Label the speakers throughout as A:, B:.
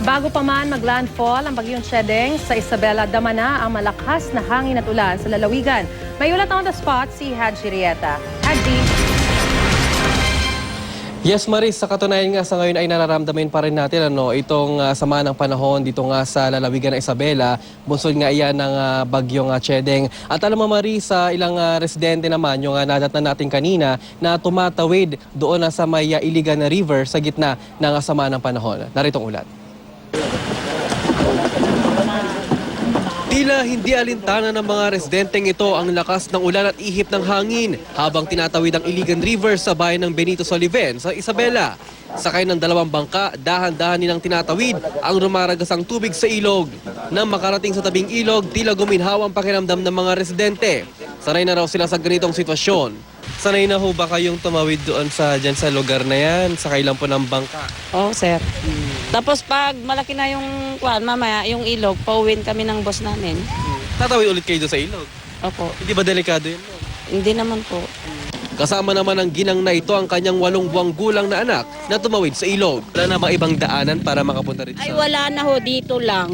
A: Bago pa man maglandfall ang bagyong Chedeng sa Isabela, dama na ang malakas na hangin at ulan sa lalawigan. May ulat on the spot si Haji Rieta. Haji.
B: Yes, Maris, sa katunayan nga sa ngayon ay nararamdaman pa rin natin itong sama ng panahon dito nga sa lalawigan ng Isabela. Bunsod nga iyan ng bagyong Chedeng. At alam mo, Maris, sa ilang residente naman, yung nadatnan natin kanina na tumatawid doon sa may Iligan River sa gitna ng sama ng panahon. Naritong ulat. Tila hindi alintana ng mga residenteng ito ang lakas ng ulan at ihip ng hangin habang tinatawid ang Iligan River sa bayan ng Benito Soliven sa Isabela. Sakay ng dalawang bangka, dahan-dahan nilang tinatawid ang rumaragasang tubig sa ilog. Nang makarating sa tabing ilog, tila guminhaw ang pakiramdam ng mga residente. Sanay na raw sila sa ganitong sitwasyon. Sanay na ho ba kayong tumawid doon dyan sa lugar na yan? Sakay lang po ng bangka.
C: Oo, sir. Tapos pag malaki na yung mamaya, yung ilog, pauwin kami ng boss namin.
B: Tatawid ulit kayo doon sa ilog?
C: Opo.
B: Hindi ba delikado yun?
C: Hindi naman po.
B: Kasama naman ng ginang na ito ang kanyang 8 buwang gulang na anak na tumawid sa ilog. Wala na mga ibang daanan para makapunta rin sa...
C: Ay, wala na ho, dito lang.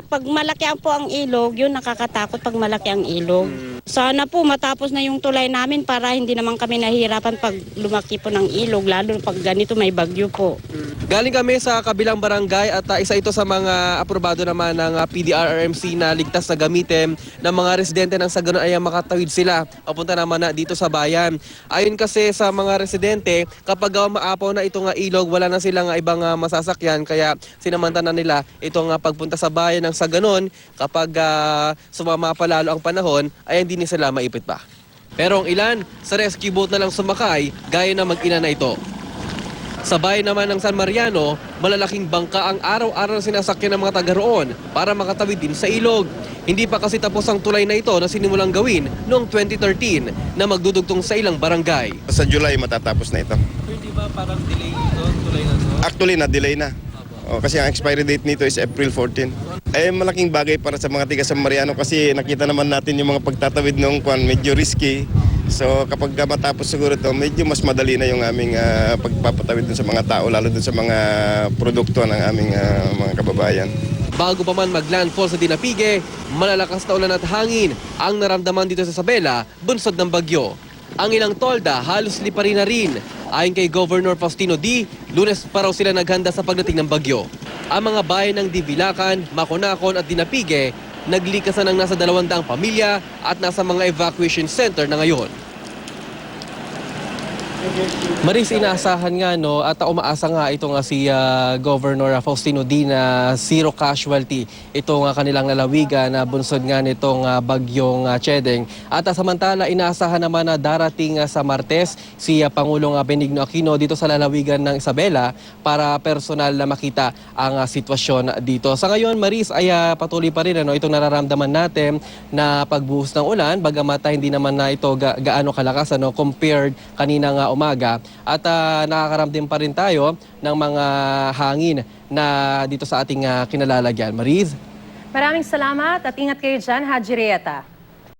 C: Pag malaki po ang ilog, yun nakakatakot pag malaki ang ilog. Sana po matapos na yung tulay namin para hindi naman kami nahihirapan pag lumaki po ng ilog, lalo pag ganito may bagyo po.
B: Galing kami sa kabilang barangay at isa ito sa mga aprobado naman ng PDRRMC na ligtas na gamitin ng mga residente ng sa ganun ay makatawid sila. Papunta naman na dito sa bayan. Ayon kasi sa mga residente, kapag maapaw na itong ilog, wala na silang ibang masasakyan kaya sinamantana nila itong pagpunta sa bayan ng sa ganun kapag sumama pa lalo ang panahon ay hindi ni sila maipit pa. Pero ang ilan, sa rescue boat na lang sumakay gaya na mag-ina na ito. Sa bayan naman ng San Mariano, malalaking bangka ang araw-araw sinasakyan ng mga taga roon para makatawid din sa ilog. Hindi pa kasi tapos ang tulay na ito na sinimulang gawin noong 2013 na magdudugtong sa ilang barangay.
D: Sa July matatapos na ito.
B: Hindi ba parang delay ito, tulay na ito?
D: Actually, na-delay na. Kasi ang expiry date nito is April 14. Malaking bagay para sa mga tiga San Mariano kasi nakita naman natin yung mga pagtatawid noong medyo risky. So kapag matapos siguro ito, medyo mas madali na yung aming pagpapatawid dun sa mga tao, lalo dun sa mga produkto ng aming mga kababayan.
B: Bago pa man maglandfall sa Dinapige, malalakas na ulan at hangin ang naramdaman dito sa Isabela, bunsod ng bagyo. Ang ilang tolda halos liparin na rin. Ayon kay Governor Faustino D., Lunes pa raw sila naghanda sa pagdating ng bagyo. Ang mga bayan ng Divilacan, Maconacon at Dinapige naglikas na ng nasa 200 pamilya at nasa mga evacuation center na ngayon. Maris, inaasahan nga at umaasa nga ito nga si Governor Faustino D na zero casualty ito nga kanilang lalawigan na bunsod nga nitong bagyong Chedeng. At samantala inaasahan naman na darating sa Martes si Pangulong Benigno Aquino dito sa lalawigan ng Isabela para personal na makita ang sitwasyon dito. Sa ngayon, Maris, ay patuloy pa rin itong nararamdaman natin na pagbuhos ng ulan, bagamat hindi naman na ito gaano kalakas compared kanina nga umaga. At nakakaramdam pa rin tayo ng mga hangin na dito sa ating kinalalagyan. Mariz?
A: Maraming salamat at ingat kayo dyan, Haji Rieta.